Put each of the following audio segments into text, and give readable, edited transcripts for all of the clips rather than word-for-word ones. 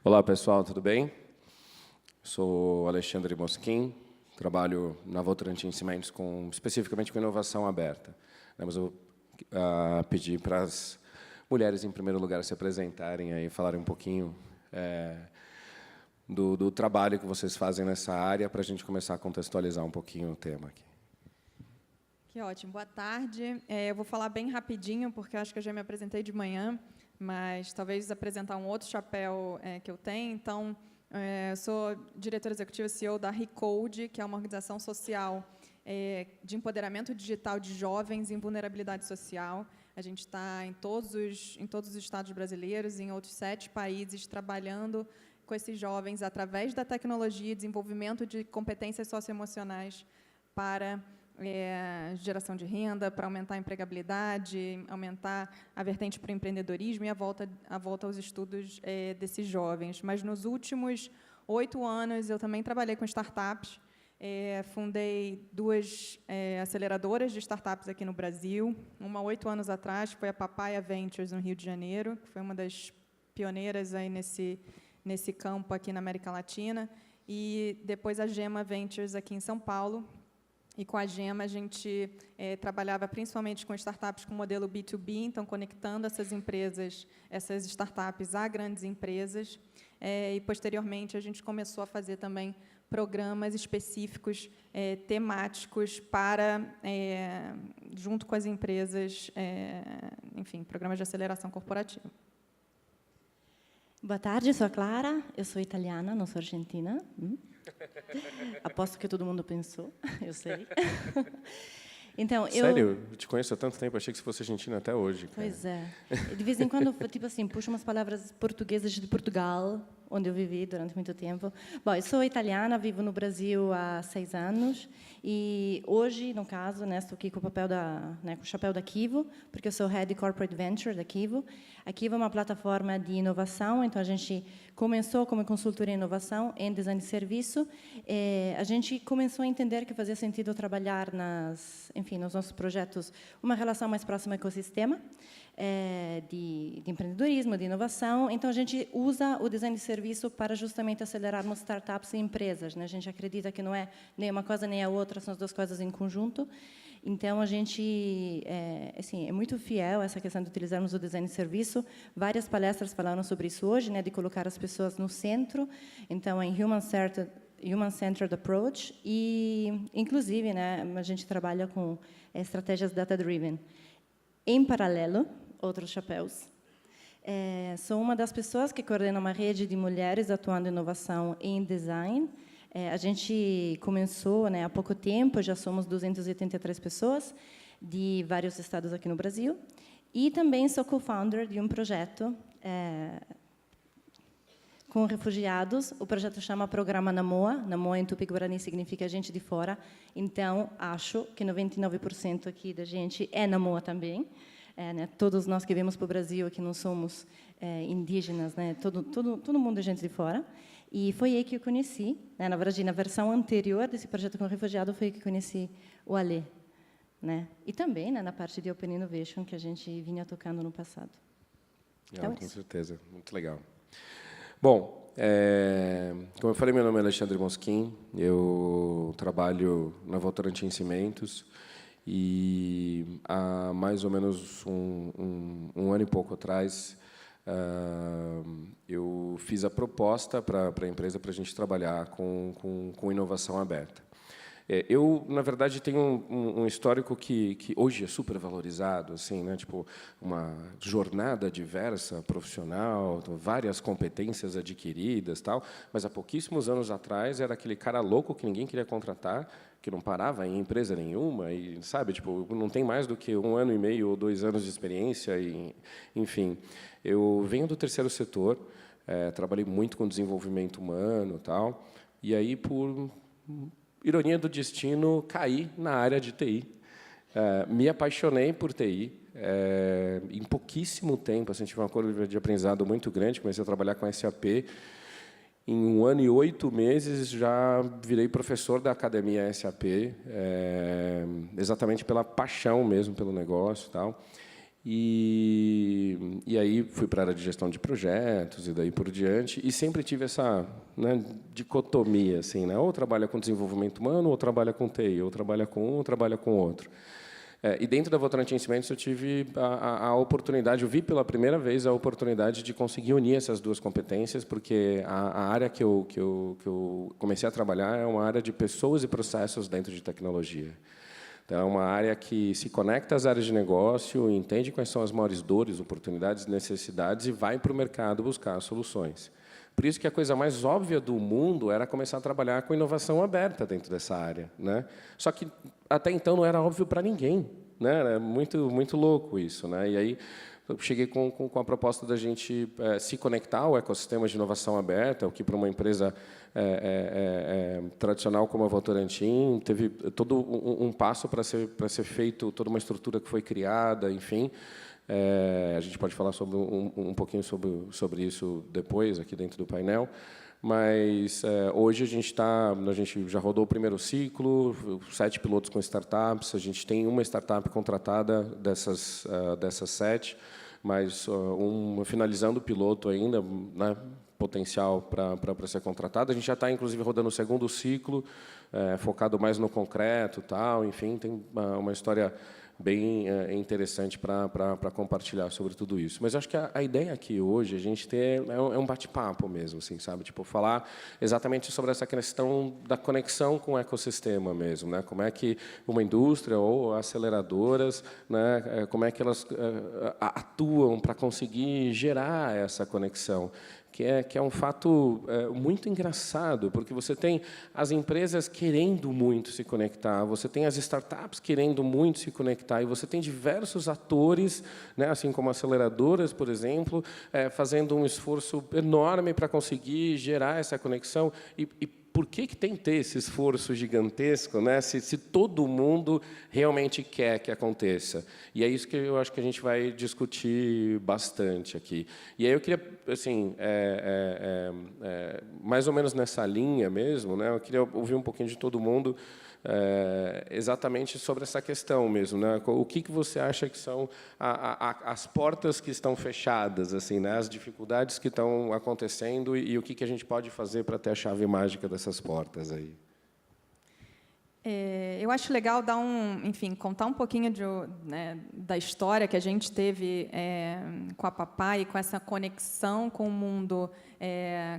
Olá, pessoal, tudo bem? Sou Alexandre Mosquim, trabalho na Votorantim Cimentos especificamente com inovação aberta. Mas eu vou pedir para as mulheres, em primeiro lugar, se apresentarem e falarem um pouquinho do trabalho que vocês fazem nessa área, para a gente começar a contextualizar um pouquinho o tema aqui. Que ótimo. Boa tarde. Eu vou falar bem rapidinho, porque eu acho que eu já me apresentei de manhã, mas talvez apresentar um outro chapéu que eu tenho. Então, eu sou diretora executiva e CEO da Recode, que é uma organização social de empoderamento digital de jovens em vulnerabilidade social. A gente está em todos os estados brasileiros, em outros 7 países, trabalhando com esses jovens através da tecnologia e desenvolvimento de competências socioemocionais para geração de renda, para aumentar a empregabilidade, aumentar a vertente para o empreendedorismo e a volta aos estudos desses jovens. Mas, nos últimos 8 anos, eu também trabalhei com startups. Fundei 2 aceleradoras de startups aqui no Brasil. Uma, 8 anos atrás, foi a Papaya Ventures, no Rio de Janeiro, que foi uma das pioneiras aí nesse campo aqui na América Latina. E depois a Gema Ventures, aqui em São Paulo. E com a Gema, a gente trabalhava principalmente com startups com modelo B2B, então conectando essas startups a grandes empresas. E, posteriormente, a gente começou a fazer também programas específicos, temáticos, junto com as empresas, enfim, programas de aceleração corporativa. Boa tarde, eu sou a Clara, eu sou italiana, não sou argentina. Aposto que todo mundo pensou, eu sei. Então, Sério? Eu te conheço há tanto tempo, achei que você fosse argentina até hoje. Cara. Pois é. De vez em quando, tipo assim, puxo umas palavras portuguesas de Portugal, onde eu vivi durante muito tempo. Bom, eu sou italiana, vivo no Brasil há 6 anos e hoje, no caso, estou aqui com com o chapéu da Kivo, porque eu sou Head Corporate Venture da Kivo. A Kivo é uma plataforma de inovação, então a gente começou como consultoria em inovação em design de serviço. A gente começou a entender que fazia sentido trabalhar nos nossos projetos uma relação mais próxima ao ecossistema de empreendedorismo, de inovação. Então, a gente usa o design de serviço para justamente acelerarmos startups e empresas. A gente acredita que não é nem uma coisa nem a outra, são as 2 coisas em conjunto. Então, a gente é muito fiel a essa questão de utilizarmos o design de serviço. Várias palestras falaram sobre isso hoje, de colocar as pessoas no centro. Então, em Human-Centered Approach. E, inclusive, a gente trabalha com estratégias data-driven. Em paralelo, outros chapéus. Sou uma das pessoas que coordena uma rede de mulheres atuando em inovação em design. A gente começou há pouco tempo, já somos 283 pessoas, de vários estados aqui no Brasil. E também sou co-founder de um projeto com refugiados. O projeto chama Programa Namoa. Namoa, em Tupi-Guarani, significa gente de fora. Então, acho que 99% aqui da gente é Namoa também. Todos nós que viemos para o Brasil, que não somos indígenas, todo mundo é gente de fora. E foi aí que eu conheci, na verdade, na versão anterior desse projeto com refugiado, foi aí que conheci o Alê. E também na parte de Open Innovation, que a gente vinha tocando no passado. Então, com certeza, muito legal. Bom, como eu falei, meu nome é Alexandre Mosquim, eu trabalho na Votorantim Cimentos e há mais ou menos um ano e pouco atrás eu fiz a proposta para a empresa para a gente trabalhar com inovação aberta. Eu, na verdade, tenho um histórico que hoje é super valorizado, assim, tipo uma jornada diversa, profissional, várias competências adquiridas, tal. Mas há pouquíssimos anos atrás era aquele cara louco que ninguém queria contratar, que não parava em empresa nenhuma e não tem mais do que 1 ano e meio ou 2 anos de experiência e, enfim. Eu venho do terceiro setor, trabalhei muito com desenvolvimento humano, tal. E aí por ironia do destino, caí na área de TI. Me apaixonei por TI. Em pouquíssimo tempo, tive uma curva de aprendizado muito grande, comecei a trabalhar com SAP. Em 1 ano e 8 meses, já virei professor da academia SAP, exatamente pela paixão mesmo pelo negócio e tal. E aí fui para a área de gestão de projetos e daí por diante, e sempre tive essa, né, dicotomia, assim, né? Ou trabalha com desenvolvimento humano, ou trabalha com TI, ou trabalha com um, ou trabalha com outro. E dentro da Votorantim Cimentos eu tive a oportunidade, eu vi pela primeira vez a oportunidade de conseguir unir essas duas competências, porque a área que eu comecei a trabalhar é uma área de pessoas e processos dentro de tecnologia. Então, é uma área que se conecta às áreas de negócio, entende quais são as maiores dores, oportunidades, necessidades e vai para o mercado buscar soluções. Por isso que a coisa mais óbvia do mundo era começar a trabalhar com inovação aberta dentro dessa área, né? Só que até então não era óbvio para ninguém, né? Era muito louco isso, né? E aí eu cheguei com a proposta da gente se conectar ao ecossistema de inovação aberta, o que para uma empresa tradicional como a Votorantim teve todo um passo para ser feito, toda uma estrutura que foi criada, enfim. A gente pode falar sobre um pouquinho sobre isso depois aqui dentro do painel. Mas hoje a gente já rodou o primeiro ciclo, 7 pilotos com startups, a gente tem uma startup contratada dessas 7, mas finalizando o piloto ainda, né, potencial para ser contratada. A gente já está, inclusive, rodando o segundo ciclo, focado mais no concreto, tal. Enfim, tem uma história bem interessante para compartilhar sobre tudo isso. Mas acho que a ideia aqui hoje a gente ter é um bate-papo mesmo, assim, sabe? Tipo, falar exatamente sobre essa questão da conexão com o ecossistema mesmo, né? Como é que uma indústria ou aceleradoras, né, como é que elas atuam para conseguir gerar essa conexão. Que é um fato muito engraçado, porque você tem as empresas querendo muito se conectar, você tem as startups querendo muito se conectar, e você tem diversos atores, né, assim como aceleradoras, por exemplo, fazendo um esforço enorme para conseguir gerar essa conexão. E por que tem que ter esse esforço gigantesco, né, se todo mundo realmente quer que aconteça? E é isso que eu acho que a gente vai discutir bastante aqui. E aí eu queria, assim, mais ou menos nessa linha mesmo, né, eu queria ouvir um pouquinho de todo mundo exatamente sobre essa questão mesmo, né? O que você acha que são as portas que estão fechadas, assim, né? As dificuldades que estão acontecendo e o que a gente pode fazer para ter a chave mágica dessas portas aí? Eu acho legal contar um pouquinho da história que a gente teve com a Papai, com essa conexão com o mundo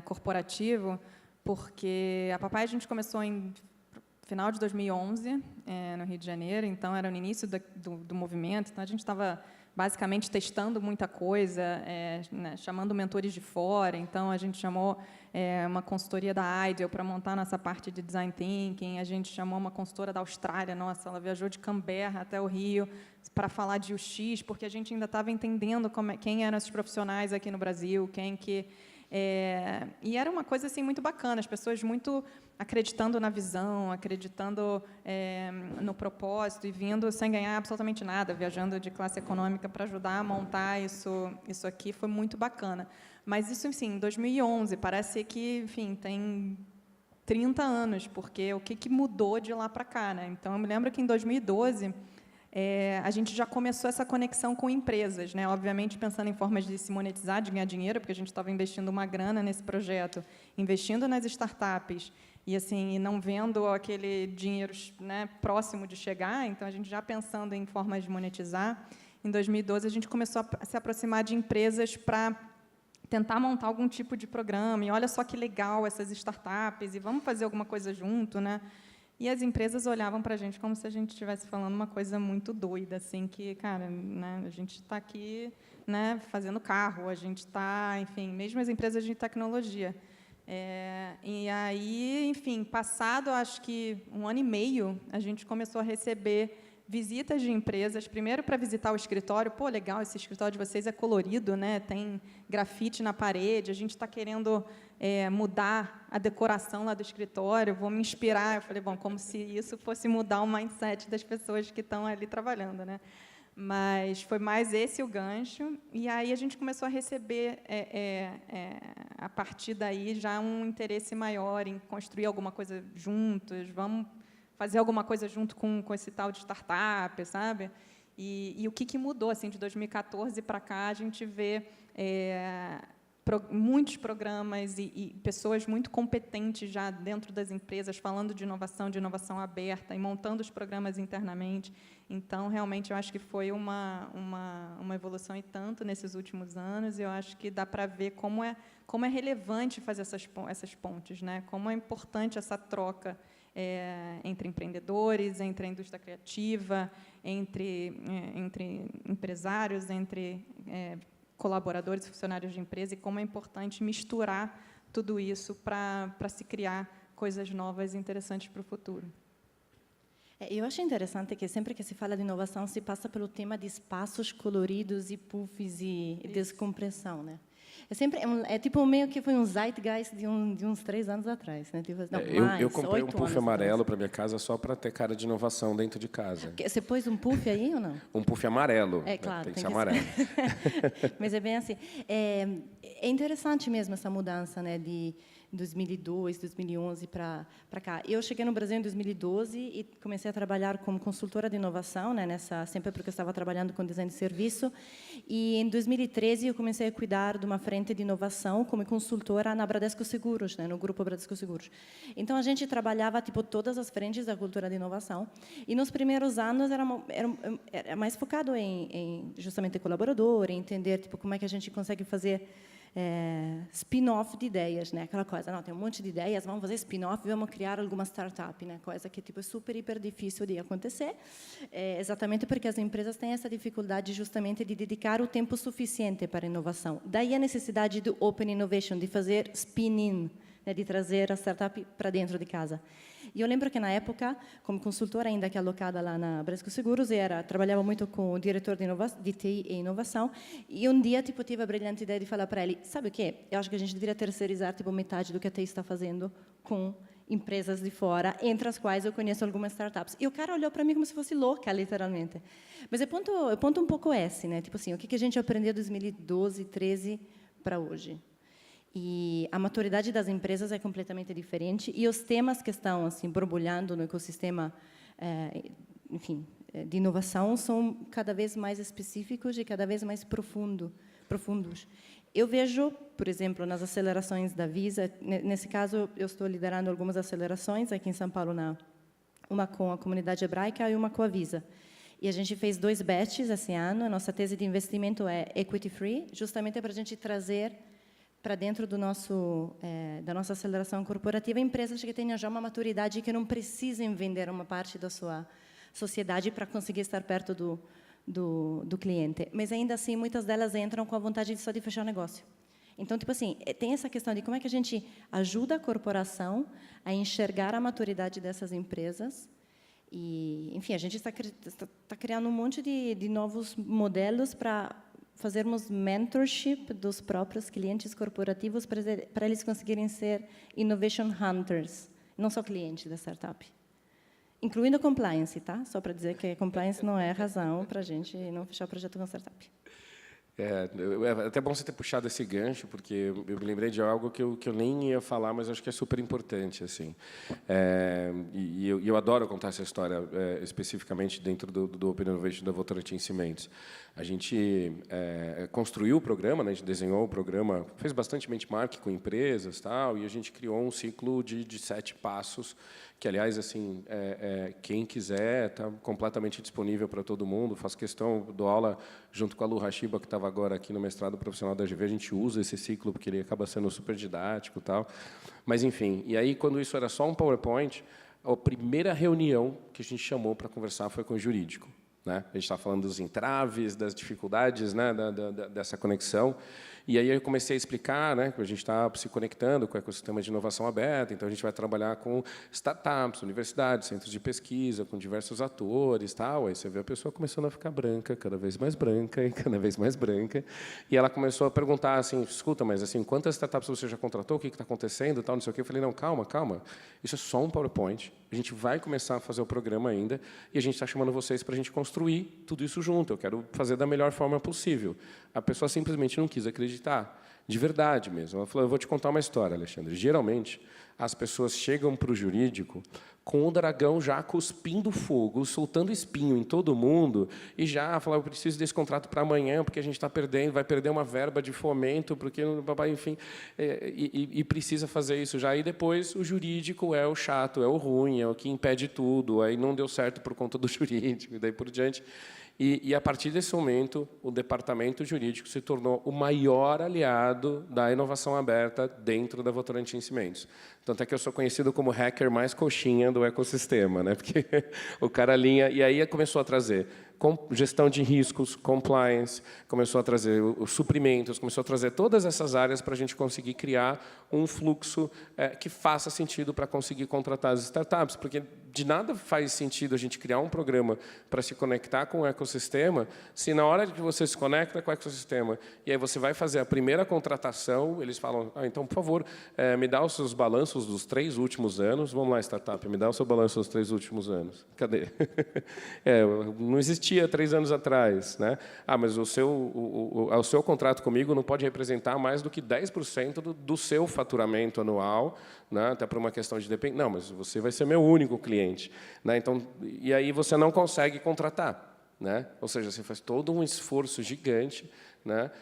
corporativo, porque a Papai a gente começou em final de 2011, no Rio de Janeiro, então era no início do movimento, então a gente estava basicamente testando muita coisa, né, chamando mentores de fora, então a gente chamou uma consultoria da Ideal para montar nossa parte de Design Thinking, a gente chamou uma consultora da Austrália, nossa, ela viajou de Canberra até o Rio para falar de UX, porque a gente ainda estava entendendo quem eram esses profissionais aqui no Brasil, e era uma coisa assim muito bacana, as pessoas muito acreditando na visão, acreditando no propósito e vindo sem ganhar absolutamente nada, viajando de classe econômica para ajudar a montar isso aqui, foi muito bacana. Mas isso, enfim, em 2011, parece que, enfim, tem 30 anos, porque o que mudou de lá para cá, né? Então, eu me lembro que em 2012 a gente já começou essa conexão com empresas, né? Obviamente pensando em formas de se monetizar, de ganhar dinheiro, porque a gente estava investindo uma grana nesse projeto, investindo nas startups e assim não vendo aquele dinheiro, né, próximo de chegar. Então a gente já pensando em formas de monetizar. Em 2012 a gente começou a se aproximar de empresas para tentar montar algum tipo de programa. E olha só que legal essas startups e vamos fazer alguma coisa junto, né? E as empresas olhavam para a gente como se a gente estivesse falando uma coisa muito doida, assim, que, cara, né, a gente está aqui, né, fazendo carro, a gente está, enfim, mesmo as empresas de tecnologia. E aí, enfim, passado, acho que 1 ano e meio, a gente começou a receber visitas de empresas, primeiro para visitar o escritório. Pô, legal, esse escritório de vocês é colorido, né? Tem grafite na parede, a gente está querendo mudar a decoração lá do escritório, vou me inspirar. Eu falei, bom, como se isso fosse mudar o mindset das pessoas que estão ali trabalhando, né? Mas foi mais esse o gancho, e aí a gente começou a receber, a partir daí, já um interesse maior em construir alguma coisa juntos, vamos fazer alguma coisa junto com esse tal de startup, sabe? E o que mudou, assim, de 2014 para cá, a gente vê muitos programas e pessoas muito competentes já dentro das empresas, falando de inovação aberta e montando os programas internamente. Então, realmente, eu acho que foi uma evolução e tanto nesses últimos anos, e eu acho que dá para ver como é relevante fazer essas pontes, né? Como é importante essa troca entre empreendedores, entre a indústria criativa, entre empresários, entre colaboradores e funcionários de empresa, e como é importante misturar tudo isso para se criar coisas novas e interessantes para o futuro. Eu acho interessante que sempre que se fala de inovação, se passa pelo tema de espaços coloridos e puffs e descompressão, né? Tipo meio que foi um zeitgeist de uns 3 anos atrás, né? Tipo, não, eu comprei um puff amarelo para minha casa só para ter cara de inovação dentro de casa. Você pôs um puff aí ou não? Um puff amarelo. É claro, tem que ser amarelo. Mas é bem assim. É interessante mesmo essa mudança, né? De 2002, 2011 para cá. Eu cheguei no Brasil em 2012 e comecei a trabalhar como consultora de inovação, né, sempre porque eu estava trabalhando com design de serviço. E em 2013 eu comecei a cuidar de uma frente de inovação como consultora na Bradesco Seguros, né, no grupo Bradesco Seguros. Então a gente trabalhava tipo todas as frentes da cultura de inovação. E nos primeiros anos era mais focado em justamente colaborador, em entender tipo como é que a gente consegue fazer spin-off de ideias, né? Aquela coisa, não, tem um monte de ideias, vamos fazer spin-off, vamos criar alguma startup, né? Coisa que tipo é super hiper difícil de acontecer, exatamente porque as empresas têm essa dificuldade justamente de dedicar o tempo suficiente para a inovação. Daí a necessidade do Open Innovation, de fazer spin-in, né? De trazer a startup para dentro de casa. E eu lembro que, na época, como consultora ainda que alocada lá na Bradesco Seguros, trabalhava muito com o diretor de TI e inovação, e um dia tipo, tive a brilhante ideia de falar para ele, sabe o quê? Eu acho que a gente deveria terceirizar tipo, metade do que a TI está fazendo com empresas de fora, entre as quais eu conheço algumas startups. E o cara olhou para mim como se fosse louca, literalmente. Mas o ponto um pouco esse, né? Tipo assim, o que a gente aprendeu de 2012, 2013 para hoje? E a maturidade das empresas é completamente diferente e os temas que estão assim borbulhando no ecossistema, enfim, de inovação são cada vez mais específicos e cada vez mais profundos. Eu vejo, por exemplo, nas acelerações da Visa, nesse caso eu estou liderando algumas acelerações aqui em São Paulo, uma com a comunidade hebraica e uma com a Visa. E a gente fez 2 batches esse ano. A nossa tese de investimento é equity free, justamente para a gente trazer para dentro da nossa aceleração corporativa empresas que tenham já uma maturidade e que não precisem vender uma parte da sua sociedade para conseguir estar perto do cliente. Mas, ainda assim, muitas delas entram com a vontade só de fechar o negócio. Então, tipo assim, tem essa questão de como é que a gente ajuda a corporação a enxergar a maturidade dessas empresas. E, enfim, a gente está criando um monte de novos modelos para fazermos mentorship dos próprios clientes corporativos para eles conseguirem ser innovation hunters, não só clientes da startup. Incluindo compliance, tá? Só para dizer que compliance não é razão para a gente não fechar o projeto com startup. É até bom você ter puxado esse gancho, porque eu me lembrei de algo que eu nem ia falar, mas acho que é super importante, assim. E eu adoro contar essa história, especificamente dentro do Open Innovation da Votorantim Cimentos. A gente construiu o programa, né, a gente desenhou o programa, fez bastante benchmark com empresas, tal, e a gente criou um ciclo de 7 passos, que, aliás, assim, quem quiser, está completamente disponível para todo mundo. Faço questão, dou aula junto com a Lu Hashiba, que estava agora aqui no mestrado profissional da GV, a gente usa esse ciclo, porque ele acaba sendo super didático, tal. Mas, enfim, e aí, quando isso era só um PowerPoint, a primeira reunião que a gente chamou para conversar foi com o jurídico. Né? A gente está falando dos entraves, das dificuldades, né, dessa conexão. E aí eu comecei a explicar, né, que a gente está se conectando com o ecossistema de inovação aberta, então a gente vai trabalhar com startups, universidades, centros de pesquisa, com diversos atores, tal. Aí você vê a pessoa começando a ficar branca, cada vez mais branca e cada vez mais branca. E ela começou a perguntar assim, escuta, mas assim, quantas startups você já contratou? O que está acontecendo? Tal, não sei o quê. Eu falei, não, calma, calma. Isso é só um PowerPoint. A gente vai começar a fazer o programa ainda e a gente está chamando vocês para a gente construir tudo isso junto. Eu quero fazer da melhor forma possível. A pessoa simplesmente não quis acreditar. De verdade mesmo. Ela falou, eu vou te contar uma história, Alexandre. Geralmente, as pessoas chegam para o jurídico com o dragão já cuspindo fogo, soltando espinho em todo mundo, e já falar, eu preciso desse contrato para amanhã, porque a gente está perdendo, vai perder uma verba de fomento, porque, enfim, e precisa fazer isso já. E depois o jurídico é o chato, é o ruim, é o que impede tudo, aí não deu certo por conta do jurídico, e daí por diante. E, a partir desse momento, o departamento jurídico se tornou o maior aliado da inovação aberta dentro da Votorantim Cimentos. Tanto é que eu sou conhecido como hacker mais coxinha do ecossistema, né? Porque o cara alinha... E aí começou a trazer gestão de riscos, compliance, começou a trazer os suprimentos, começou a trazer todas essas áreas para a gente conseguir criar um fluxo que faça sentido para conseguir contratar as startups, porque de nada faz sentido a gente criar um programa para se conectar com o ecossistema, se na hora que você se conecta com o ecossistema e aí você vai fazer a primeira contratação, eles falam, então, por favor, me dá os seus balanços dos 3 últimos anos. Vamos lá, startup, me dá o seu balanço dos 3 últimos anos. Cadê? Não existia 3 anos atrás, né? Mas o seu contrato comigo não pode representar mais do que 10% do seu faturamento anual, né? Até por uma questão de dependência. Não, mas você vai ser meu único cliente, né? Então, e aí você não consegue contratar, né? Ou seja, você faz todo um esforço gigante, né?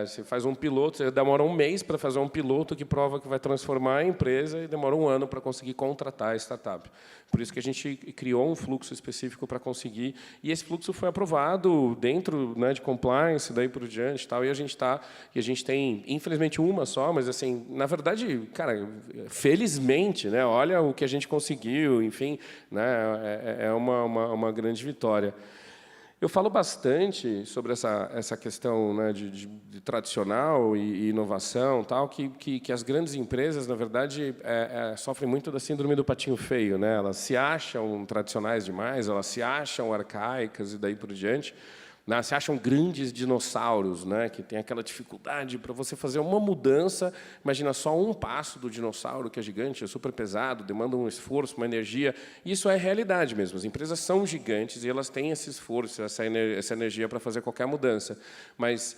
Você faz um piloto, você demora 1 mês para fazer um piloto que prova que vai transformar a empresa e demora 1 ano para conseguir contratar a startup. Por isso que a gente criou um fluxo específico para conseguir, e esse fluxo foi aprovado dentro, né, de compliance, daí por diante, tal, e a gente tem, infelizmente, uma só, mas assim, na verdade, cara, felizmente, né, olha o que a gente conseguiu, enfim, né, é uma grande vitória. Eu falo bastante sobre essa questão, né, de tradicional e inovação, tal, que as grandes empresas, na verdade, sofrem muito da síndrome do patinho feio, né? Elas se acham tradicionais demais, elas se acham arcaicas e daí por diante. Né? Se acham grandes dinossauros, né? Que tem aquela dificuldade para você fazer uma mudança. Imagina só um passo do dinossauro, que é gigante, é super pesado, demanda um esforço, uma energia. Isso é realidade mesmo. As empresas são gigantes e elas têm esse esforço, essa energia para fazer qualquer mudança. Mas,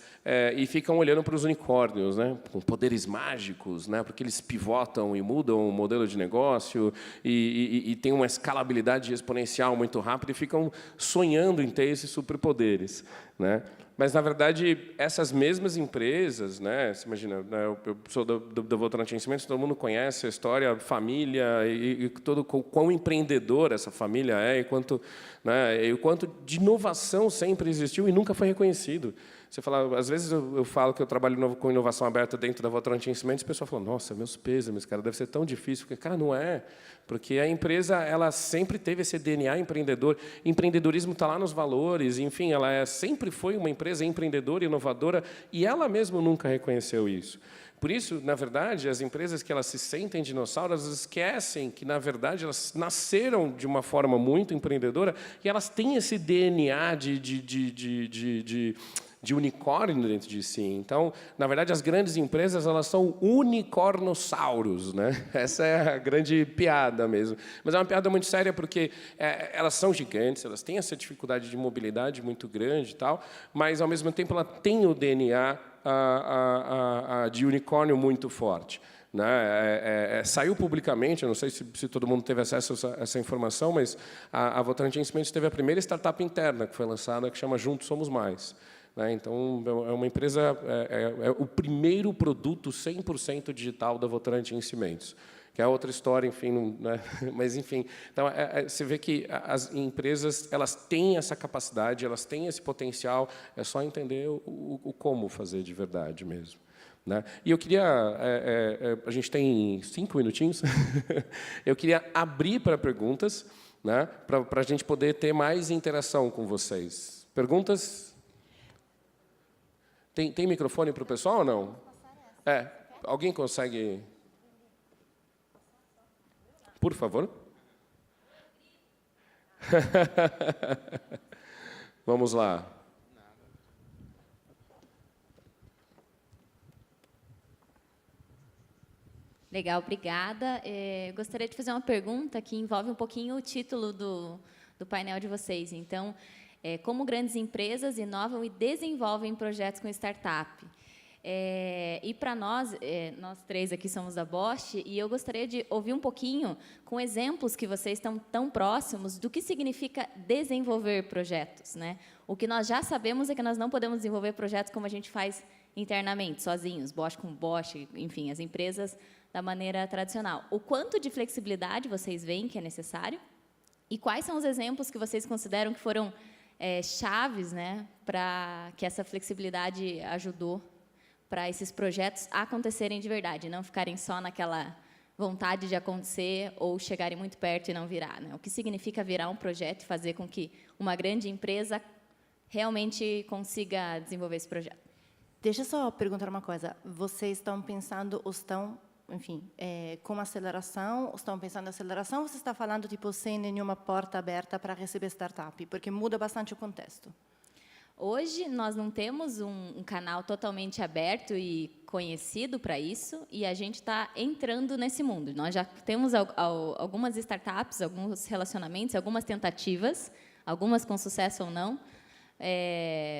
e ficam olhando para os unicórnios, né? Com poderes mágicos, né? Porque eles pivotam e mudam o modelo de negócio e têm uma escalabilidade exponencial muito rápida e ficam sonhando em ter esses superpoderes. Né? Mas, na verdade, essas mesmas empresas, né, você imagina, né, eu sou da Votorantim Cimentos, todo mundo conhece a história, a família, e todo quão empreendedora essa família é, e quanto de inovação sempre existiu e nunca foi reconhecido. Você fala, às vezes eu falo que eu trabalho com inovação aberta dentro da Votorantim Cimentos, e o pessoal fala, nossa, meus pêsames, cara, deve ser tão difícil. Porque, cara, não é. Porque a empresa ela sempre teve esse DNA empreendedor. Empreendedorismo está lá nos valores, enfim, ela sempre foi uma empresa empreendedora, inovadora, e ela mesma nunca reconheceu isso. Por isso, na verdade, as empresas que elas se sentem dinossauros, elas esquecem que, na verdade, elas nasceram de uma forma muito empreendedora e elas têm esse DNA de unicórnio dentro de si. Então, na verdade, as grandes empresas elas são unicornossauros, né? Essa é a grande piada mesmo. Mas é uma piada muito séria porque elas são gigantes, elas têm essa dificuldade de mobilidade muito grande e tal, mas, ao mesmo tempo, ela tem o DNA de unicórnio muito forte. Né? Saiu publicamente, eu não sei se todo mundo teve acesso a essa informação, mas a Votorantim Cimentos teve a primeira startup interna que foi lançada, que chama Juntos Somos Mais. Né? Então, é uma empresa, é o primeiro produto 100% digital da Votorantim Cimentos, que é outra história, enfim, né? Mas, enfim. Então, você vê que as empresas elas têm essa capacidade, elas têm esse potencial, é só entender o como fazer de verdade mesmo. Né? E eu queria, a gente tem 5 minutinhos, eu queria abrir para perguntas, né? Para a gente poder ter mais interação com vocês. Perguntas? Tem microfone para o pessoal ou não? Alguém consegue... Por favor. Vamos lá. Legal, obrigada. Gostaria de fazer uma pergunta que envolve um pouquinho o título do painel de vocês. Então, como grandes empresas inovam e desenvolvem projetos com startup. E para nós, nós três aqui somos da Bosch, e eu gostaria de ouvir um pouquinho, com exemplos que vocês estão tão próximos, do que significa desenvolver projetos, né? O que nós já sabemos é que nós não podemos desenvolver projetos como a gente faz internamente, sozinhos, Bosch com Bosch, enfim, as empresas da maneira tradicional. O quanto de flexibilidade vocês veem que é necessário? E quais são os exemplos que vocês consideram que foram chaves, né, para que essa flexibilidade ajudou para esses projetos acontecerem de verdade, não ficarem só naquela vontade de acontecer ou chegarem muito perto e não virar, né? O que significa virar um projeto e fazer com que uma grande empresa realmente consiga desenvolver esse projeto? Deixa eu só perguntar uma coisa. Vocês estão pensando, ou estão, enfim, com aceleração, ou estão pensando em aceleração, ou você está falando tipo sem nenhuma porta aberta para receber startup? Porque muda bastante o contexto. Hoje, nós não temos um canal totalmente aberto e conhecido para isso, e a gente está entrando nesse mundo. Nós já temos algumas startups, alguns relacionamentos, algumas tentativas, algumas com sucesso ou não,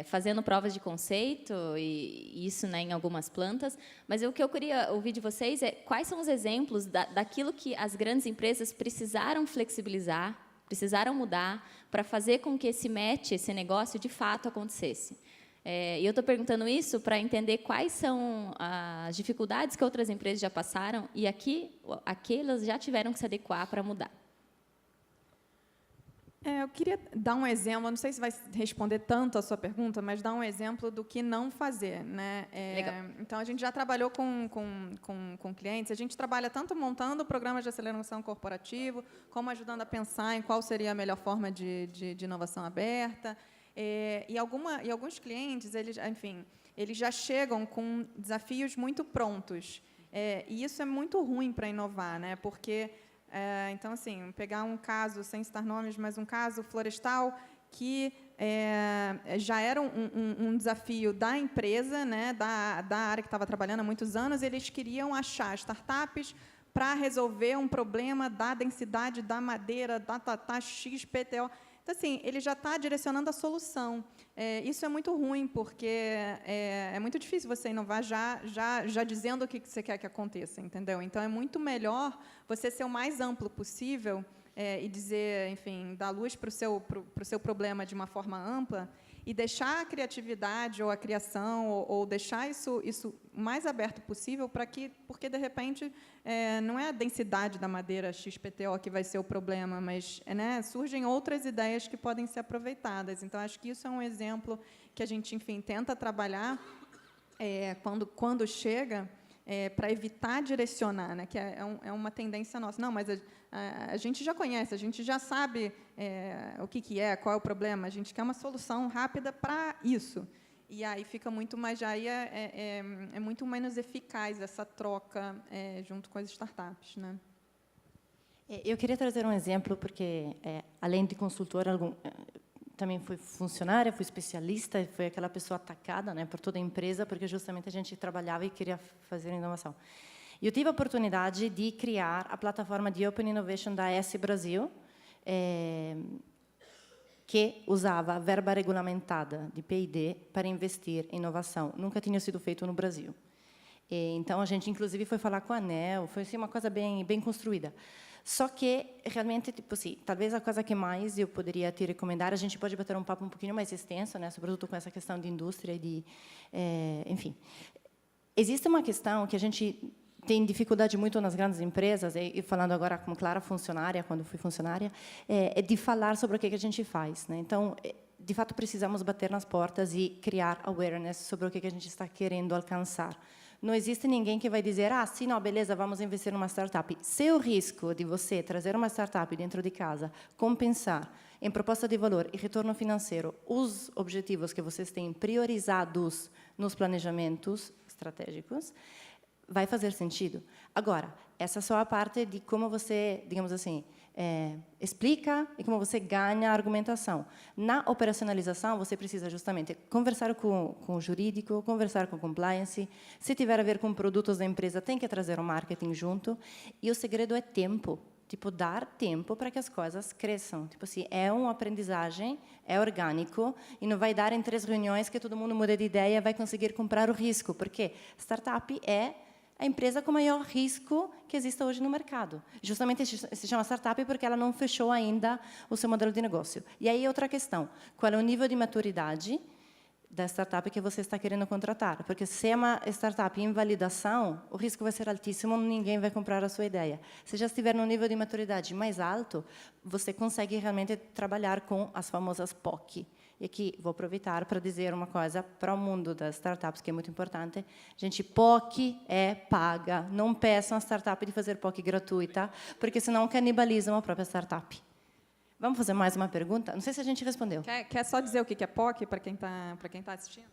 fazendo provas de conceito, e isso, né, em algumas plantas. Mas o que eu queria ouvir de vocês é quais são os exemplos daquilo que as grandes empresas precisaram flexibilizar, precisaram mudar para fazer com que esse match, esse negócio, de fato acontecesse. E eu estou perguntando isso para entender quais são as dificuldades que outras empresas já passaram e aquelas já tiveram que se adequar para mudar. Eu queria dar um exemplo, não sei se vai responder tanto a sua pergunta, mas dar um exemplo do que não fazer, né? Legal. Então, a gente já trabalhou com clientes, a gente trabalha tanto montando programas de aceleração corporativo, como ajudando a pensar em qual seria a melhor forma de inovação aberta. E alguns clientes, eles já chegam com desafios muito prontos. E isso é muito ruim para inovar, né? Porque... então, assim, pegar um caso, sem citar nomes, mas um caso florestal que já era um desafio da empresa, né, da área que estava trabalhando há muitos anos, eles queriam achar startups para resolver um problema da densidade da madeira, da XPTO. Então, assim, ele já está direcionando a solução. Isso é muito ruim, porque é muito difícil você inovar já dizendo o que você quer que aconteça, entendeu? Então, é muito melhor você ser o mais amplo possível e dizer, enfim, dar luz para o seu problema de uma forma ampla e deixar a criatividade ou a criação ou deixar isso o mais aberto possível porque, de repente, não é a densidade da madeira XPTO que vai ser o problema, mas né, surgem outras ideias que podem ser aproveitadas. Então, acho que isso é um exemplo que a gente, enfim, tenta trabalhar quando chega, para evitar direcionar, né, que é uma tendência nossa. Não, mas a gente já conhece, a gente já sabe o que é, qual é o problema, a gente quer uma solução rápida para isso. E aí fica muito mais, aí é muito menos eficaz essa troca junto com as startups, né? Eu queria trazer um exemplo, porque, além de consultora, também fui funcionária, fui especialista, fui aquela pessoa atacada, né, por toda a empresa, porque justamente a gente trabalhava e queria fazer inovação. Eu tive a oportunidade de criar a plataforma de Open Innovation da AS Brasil, que usava verba regulamentada de P&D para investir em inovação. Nunca tinha sido feito no Brasil. Então, a gente, inclusive, foi falar com a ANEEL, foi assim, uma coisa bem construída. Só que, realmente, tipo assim, talvez a coisa que mais eu poderia te recomendar, a gente pode bater um papo um pouquinho mais extenso, né, sobretudo com essa questão de indústria e enfim. Existe uma questão que a gente tem dificuldade muito nas grandes empresas, e falando agora como clara funcionária, quando fui funcionária, é de falar sobre o que a gente faz, né? Então, de fato, precisamos bater nas portas e criar awareness sobre o que a gente está querendo alcançar. Não existe ninguém que vai dizer, sim, não, beleza, vamos investir numa startup. Se o risco de você trazer uma startup dentro de casa, compensar em proposta de valor e retorno financeiro os objetivos que vocês têm priorizados nos planejamentos estratégicos, vai fazer sentido. Agora, essa é só a parte de como você, digamos assim, explica e como você ganha a argumentação. Na operacionalização, você precisa justamente conversar com o jurídico, conversar com o compliance. Se tiver a ver com produtos da empresa, tem que trazer o marketing junto. E o segredo é tempo. tipo, dar tempo para que as coisas cresçam. Tipo assim, é uma aprendizagem, é orgânico, e não vai dar em 3 reuniões que todo mundo muda de ideia e vai conseguir comprar o risco, porque startup é a empresa com maior risco que existe hoje no mercado. Justamente se chama startup porque ela não fechou ainda o seu modelo de negócio. E aí, outra questão, qual é o nível de maturidade da startup que você está querendo contratar? Porque se é uma startup em validação, o risco vai ser altíssimo, ninguém vai comprar a sua ideia. Se já estiver num nível de maturidade mais alto, você consegue realmente trabalhar com as famosas POC. E aqui vou aproveitar para dizer uma coisa para o mundo das startups, que é muito importante. Gente, POC é paga. Não peçam a startup de fazer POC gratuita, porque senão canibalizam a própria startup. Vamos fazer mais uma pergunta? Não sei se a gente respondeu. Quer só dizer o que é POC para quem tá assistindo?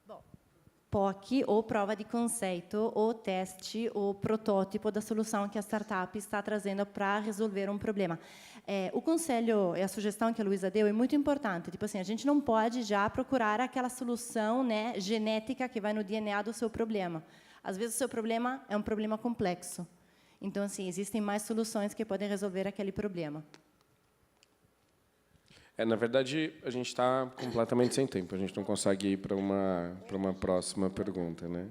Bom, POC, ou prova de conceito, ou teste, ou protótipo da solução que a startup está trazendo para resolver um problema. O conselho e a sugestão que a Luísa deu é muito importante. Tipo assim, a gente não pode já procurar aquela solução, né, genética que vai no DNA do seu problema. Às vezes, o seu problema é um problema complexo. Então, assim, existem mais soluções que podem resolver aquele problema. Na verdade, a gente está completamente sem tempo. A gente não consegue ir para uma próxima pergunta, né?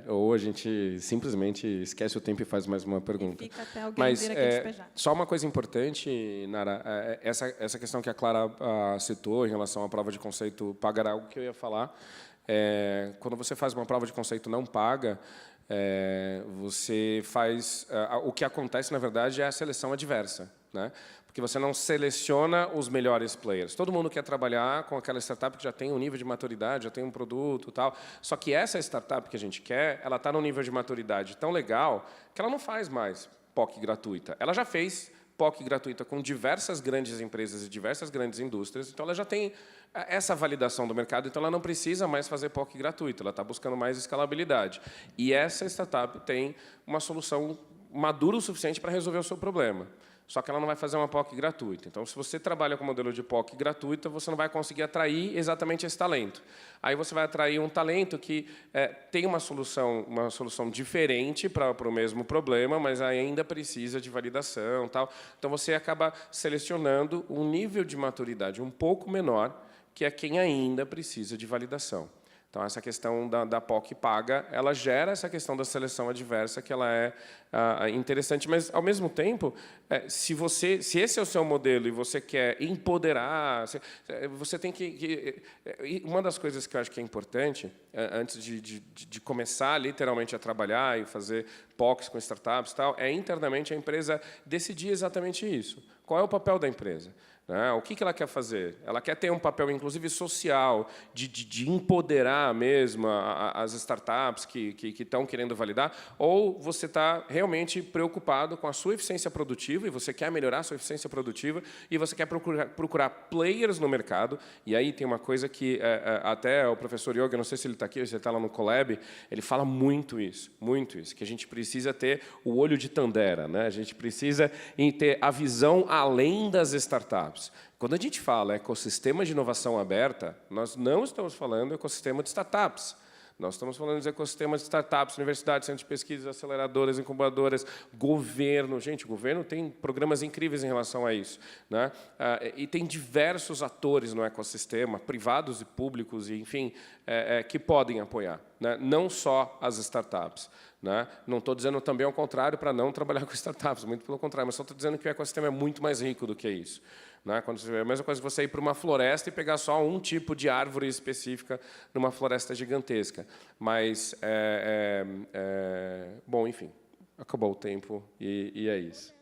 Ou a gente simplesmente esquece o tempo e faz mais uma pergunta. E fica até alguém vir aqui despejar. Só uma coisa importante, Nara, essa questão que a Clara citou em relação à prova de conceito paga era algo que eu ia falar. Quando você faz uma prova de conceito não paga, você faz... o que acontece, na verdade, é a seleção adversa, né? Porque você não seleciona os melhores players. Todo mundo quer trabalhar com aquela startup que já tem um nível de maturidade, já tem um produto e tal. Só que essa startup que a gente quer, ela está num nível de maturidade tão legal que ela não faz mais POC gratuita. Ela já fez POC gratuita com diversas grandes empresas e diversas grandes indústrias, então ela já tem essa validação do mercado, então ela não precisa mais fazer POC gratuito, ela está buscando mais escalabilidade. E essa startup tem uma solução madura o suficiente para resolver o seu problema. Só que ela não vai fazer uma POC gratuita. Então, se você trabalha com modelo de POC gratuita, você não vai conseguir atrair exatamente esse talento. Aí você vai atrair um talento que tem uma solução diferente para o mesmo problema, mas ainda precisa de validação, tal. Então, você acaba selecionando um nível de maturidade um pouco menor, que é quem ainda precisa de validação. Então, essa questão da POC paga, ela gera essa questão da seleção adversa, que ela é interessante, mas, ao mesmo tempo, se esse é o seu modelo e você quer empoderar, você tem que... Uma das coisas que eu acho que é importante, antes de começar, literalmente, a trabalhar e fazer POCs com startups e tal, é, internamente, a empresa decidir exatamente isso. Qual é o papel da empresa? O que ela quer fazer? Ela quer ter um papel, inclusive, social, de empoderar mesmo as startups que estão querendo validar, ou você está realmente preocupado com a sua eficiência produtiva e você quer melhorar a sua eficiência produtiva e você quer procurar players no mercado. E aí tem uma coisa que até o professor Yoga, não sei se ele está aqui ou se ele está lá no Colab, ele fala muito isso, que a gente precisa ter o olho de Tandera, né? A gente precisa ter a visão além das startups. Quando a gente fala ecossistema de inovação aberta, nós não estamos falando ecossistema de startups. Nós estamos falando de ecossistema de startups, universidades, centros de pesquisa, aceleradoras, incubadoras, governo. Gente, o governo tem programas incríveis em relação a isso, né? E tem diversos atores no ecossistema, privados e públicos, e, enfim, que podem apoiar, né? Não só as startups. Né? Não estou dizendo também ao contrário para não trabalhar com startups, muito pelo contrário, mas só estou dizendo que o ecossistema é muito mais rico do que isso. Né? É a mesma coisa que você ir para uma floresta e pegar só um tipo de árvore específica numa floresta gigantesca. Mas, bom, enfim, acabou o tempo e é isso.